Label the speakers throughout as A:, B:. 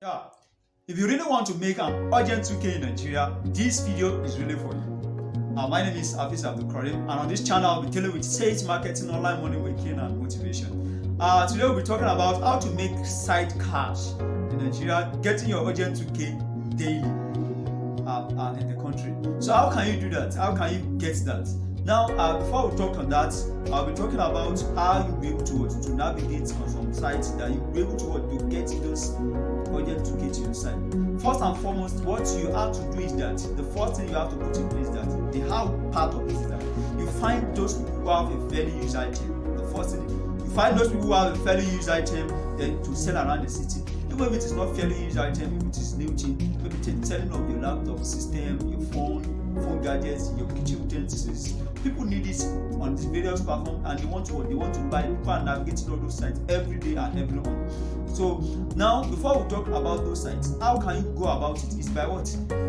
A: Yeah, if you really want to make an urgent 2K in Nigeria, this video is really for you. My name is Hafiz Abdulkarim, and on this channel I'll be dealing with sales marketing, online money making, and motivation. Today we'll be talking about how to make side cash in Nigeria, getting your urgent 2K daily in the country. So how can you do that? How can you get that? Now, before we talk on that, I'll be talking about how you'll be able to navigate on some sites that you'll be able to get those urgent 2K to your site. First and foremost, what you have to do is that the first thing you have to put in place that the how part of it is that you find those people who have a fairly used item. The first thing you find those people who have a fairly used item, then to sell around the city. Even if it is not fairly used item, if it is new thing, maybe selling of your laptop system, your phone gadgets, your kitchen utensils. People need it on these various platforms, and they want to buy. People are navigating all those sites every day and every month. So now, before we talk about those sites, how can you go about it? Is by what?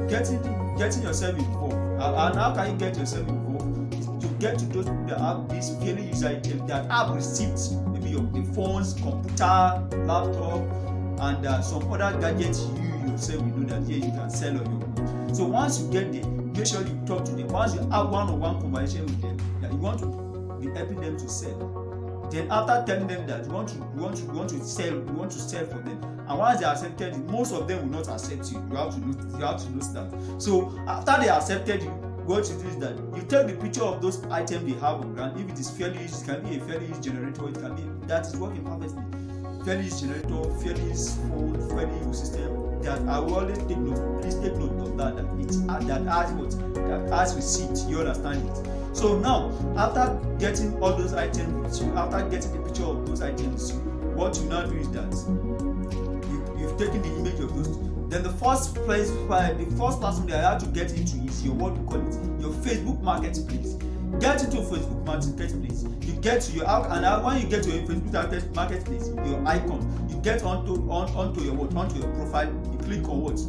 A: Getting yourself involved. And how can you get yourself involved? Is to get to those people that have this fairly used item, that have receipts, maybe the phones, computer, laptop, and some other gadgets you yourself you know that here you can sell on your own. So once you get there, make sure you talk to them. Once you have one-on-one conversation with them, that you want to be helping them to sell. Then after telling them that you want to sell for them, and once they accepted it, most of them will not accept you. You have to know that. So after they accepted you, what you do is that you take the picture of those items they have on ground. If it is fairly used, it can be a fairly used generator. It can be that is working perfectly. Fairly used generator, fairly used phone, fairly used system. That I will always take note. Please take note of that. That has receipt. You understand it. So now, after getting all those items with you, after getting the picture of those items with you, what you now do is that you've taken the image of those. Then the first platform that I have to get into is your what we call it, your Facebook marketplace. Get into Facebook marketplace. You get to your and when you get to your Facebook marketplace, your icon, you get onto your profile. You click on what?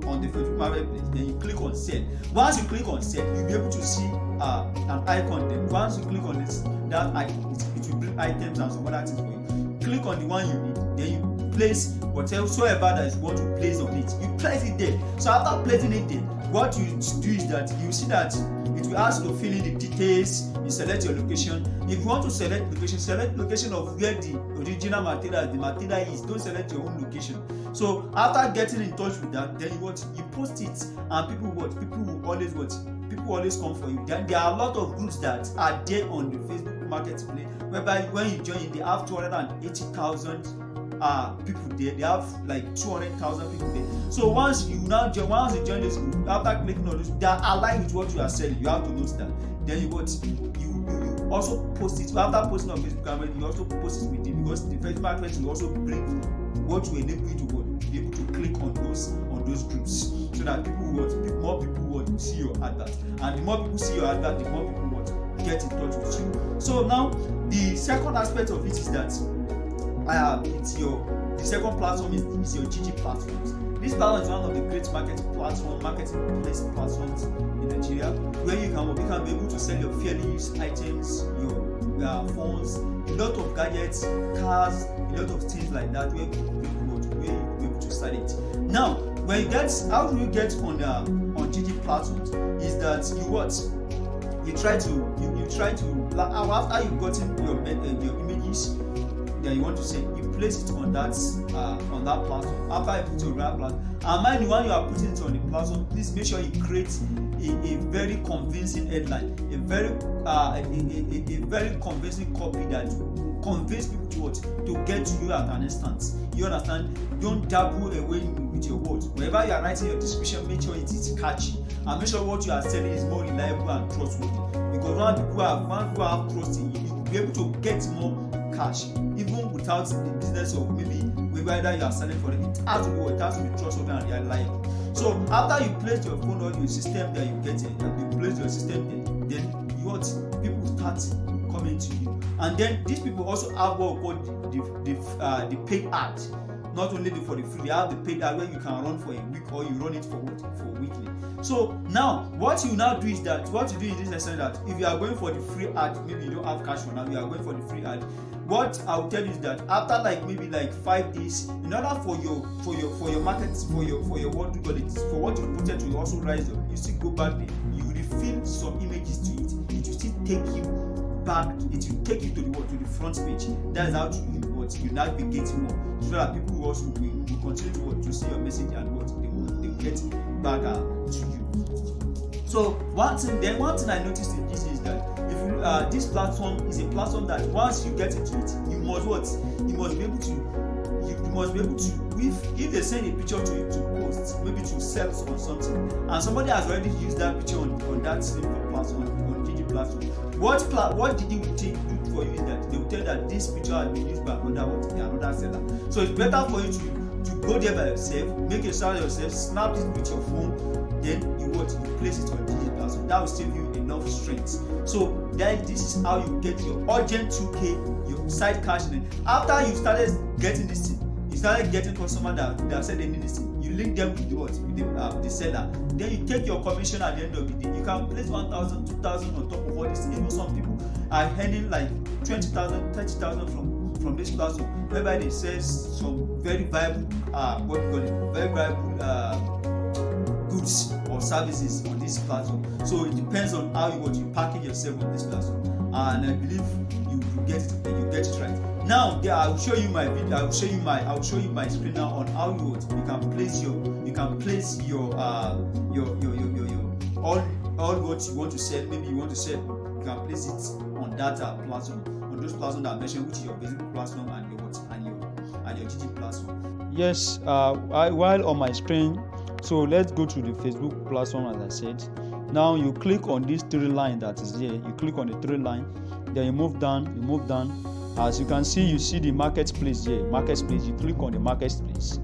A: On the Facebook marketplace. Then you click on sell. Once you click on sell, you'll be able to see an icon. Then once you click on that icon, it will bring items and some other things for you. Click on the one you need. Then you place whatsoever that you want to place on it. You place it there. So after placing it there, what you do is that you see that it will ask you to fill in the details. You select your location. If you want to select location of where the original material is. Don't select your own location. So after getting in touch with that, then you post it, and people will always come for you. Then there are a lot of groups that are there on the Facebook marketplace, whereby when you join, they have 280,000 people there. They have like 200,000 people there. So once you join this group, after clicking on this, they are aligned with what you are selling. You have to note that. Then you also post it. After posting on Facebook, you also post it with it, because the Facebook marketplace will also bring what will enable you to be able to click on those groups, so that more people will see your advert, and the more people see your advert, the more people will get in touch with you. So now the second aspect of it is that the second platform is your Jiji platforms. This platform is one of the great marketplace platforms in Nigeria, where you can be able to sell your fairly used items, your phones, a lot of gadgets, cars, a lot of things like that, where you be able to sell it. Now, how do you get on Jiji platforms? Is that you try to after you've gotten your images that you want to send, you place it on that platform. After you put your platform, and mind you, when you are putting it on the platform, please make sure you create a very convincing headline, a very convincing copy that will convince people to get to you at an instant. You understand? Don't dabble away with your words. Whenever you are writing your description, make sure it is catchy, and make sure what you are selling is more reliable and trustworthy. Because when people have trust in you, you will be able to get more cash, even without the business of maybe whether you are selling for it. It has to be trustworthy and reliable. So after you place your phone or your system that you get in, and you place your system in, then people start coming to you. And then these people also have what we call the paid ads. not only for the free, they have the paid ad where you can run for a week or you run it for weekly. So now what you now do is that what you do in this lesson that if you are going for the free ad, maybe you don't have cash for now, you are going for the free ad. What I will tell you is that after maybe 5 days, in order for your market, for your what do you call it, for what you put it to also rise up, you still go back there, you refill some images to it, it will still take you back, it will take you to the front page. That is how you navigate more, so that people who also will continue to see your message and they will get back to you. So one thing I noticed in this is that if this platform is a platform that once you get into it, you must be able to if they send a picture to you to post, maybe to sell on something, and somebody has already used that picture on that same platform, on Jiji platform, what Jiji will do for you is that they will tell that this picture has been used by another seller. So it's better for you to go there by yourself, make a style yourself, snap it with your phone, then you place it on Jiji platform. That will save you enough strength. So this is how you get your urgent 2K, your side cash. After you started getting this thing, you started getting customers that said they need this thing, you link them with the seller, then you take your commission at the end of the day. You can place 1,000, 2,000 on top of all this. Even some people are earning 20,000, 30,000 from this platform, whereby they sell some very viable goods or services on this platform. So it depends on how you package yourself on this platform, and I believe you get it right. Now I will show you my video. I will show you my screen now on how you can place your all what you want to sell. Maybe you want to sell, you can place it on that platform, on those platforms that I mentioned, which is your Facebook platform and your Jiji platform. Yes, while on my screen. So let's go to the Facebook platform. As I said, now you click on this 3 line that is here. You click on the 3 line, then you move down. As you can see, you see the marketplace here. Marketplace. You click on the marketplace.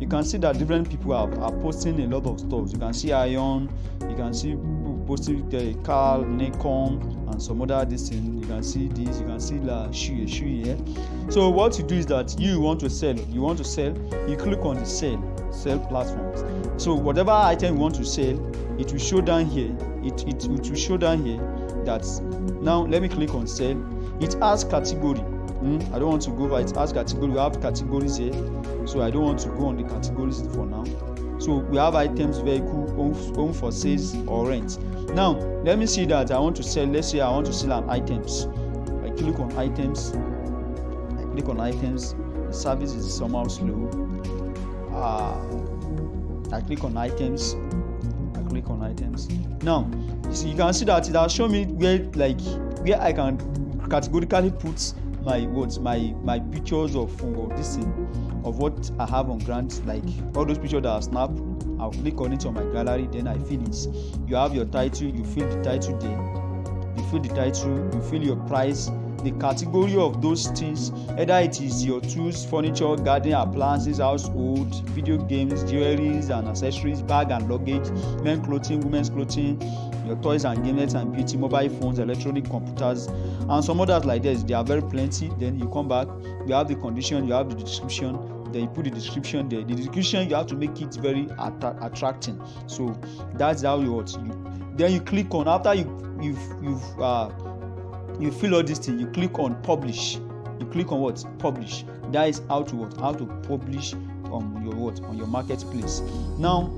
A: You can see that different people are posting a lot of stuff. You can see iron. You can see people posting the car, Nikon, and some other this thing. You can see this. You can see the shoe here. So what you do is that you want to sell. You click on the sell platforms. So whatever item you want to sell, it will show down here. It will show down here. That's now. Let me click on sell. It has category. I don't want to go over it. As category, we have categories here, so I don't want to go on the categories for now. So we have items, vehicle, home for sales or rent. Now let me see that I want to sell. Let's say I want to sell an items. I click on items. The service is somehow slow. I click on items. Now you can see that it has shown me where I can categorically put my pictures of this thing, of what I have on ground, like all those pictures that I snapped. I'll click on it on my gallery, then I fill it. You have your title, you fill the title there. You fill your price, the category of those things, either it is your tools, furniture, garden appliances, household, video games, jewelries and accessories, bag and luggage, men's clothing, women's clothing, your toys and gadgets and beauty, mobile phones, electronic computers, and some others like this. They are very plenty. Then you come back, you have the condition, you have the description, then you put the description there. The description, you have to make it very attracting. So that's how then you click on, after you fill all this thing, you click on publish. You click on what? Publish. That is how to publish on your marketplace. Now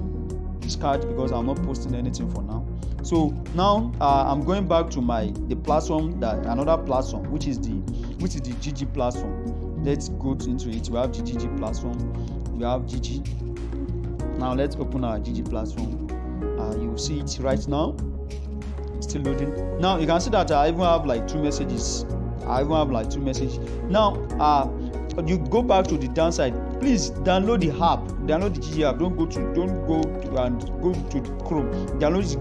A: discard, because I'm not posting anything for now. So now I'm going back to the platform, another platform, which is the Jiji platform. Let's go into it. We have the Jiji platform. We have Jiji. Now let's open our Jiji platform. You will see it right now. It's still loading. Now you can see that I even have 2 messages. Now you go back to the downside. Please download the app. Download the Jiji app. Don't go to Chrome. Download the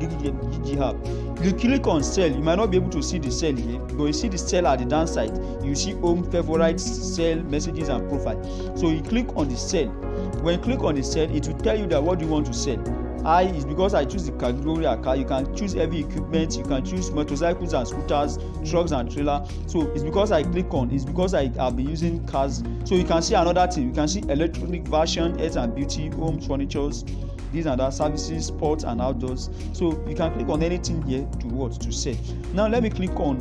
A: Jiji app. You click on sell. You might not be able to see the sell here, but you see the sell at the downside. You see home, favorites, sell, messages, and profile. So you click on the sell. When you click on the sell, it will tell you that what you want to sell. I is because I choose the category of car. You can choose heavy equipment, you can choose motorcycles and scooters, trucks and trailer. So it's because I click on, it's because I have been using cars. So you can see another thing, you can see electronic version, health and beauty, home furnitures, these and that, services, sports and outdoors. So you can click on anything here to set. Now let me click on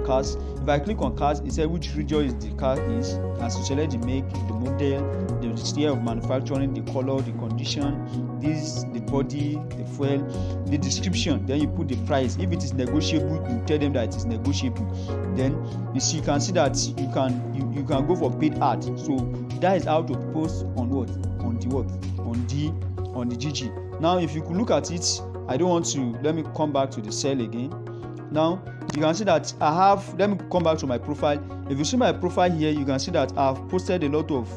A: cars. If I click on cars, it says which region is the car is, and so select the make, the model, the year of manufacturing, the color, the condition, the body, the fuel, the description. Then you put the price. If it is negotiable, you tell them that it is negotiable. Then you can see that you can go for paid ad. So that is how to post on the Jiji. Now if you could look at it, let me come back to the cell again. Now you can see that let me come back to my profile. If you see my profile here, you can see that I've posted a lot of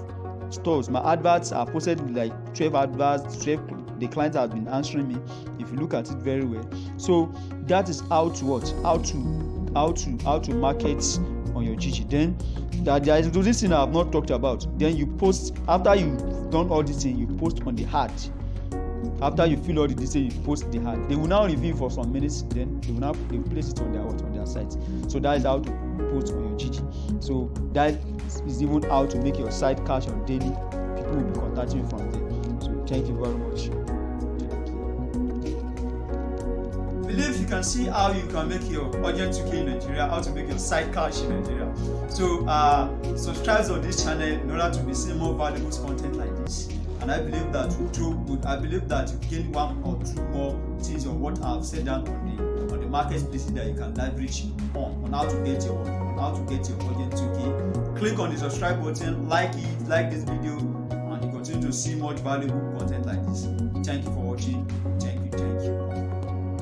A: stores. My adverts are posted like 12 adverts. The clients have been answering me. If you look at it very well, so that is how to market on your Jiji. Then there is this thing I have not talked about. Then you post after you've done all this thing. You post on the ad. After you fill all the details, you post the ad. They will now review for some minutes. Then they will place it on their site. So that is how to post on your Jiji. So that is even how to make your site cash on daily. People will be contacting you from there. So thank you very much. Believe you can see how you can make your urgent 2K in Nigeria, how to make your site cash in Nigeria. So subscribe to this channel in order to be seeing more valuable content like this. And I believe that you gain one or two more things on what I've said down on the marketplaces that you can leverage on how to get your urgent 2K. Click on the subscribe button, like this video, and you continue to see much valuable content like this. Thank you for watching.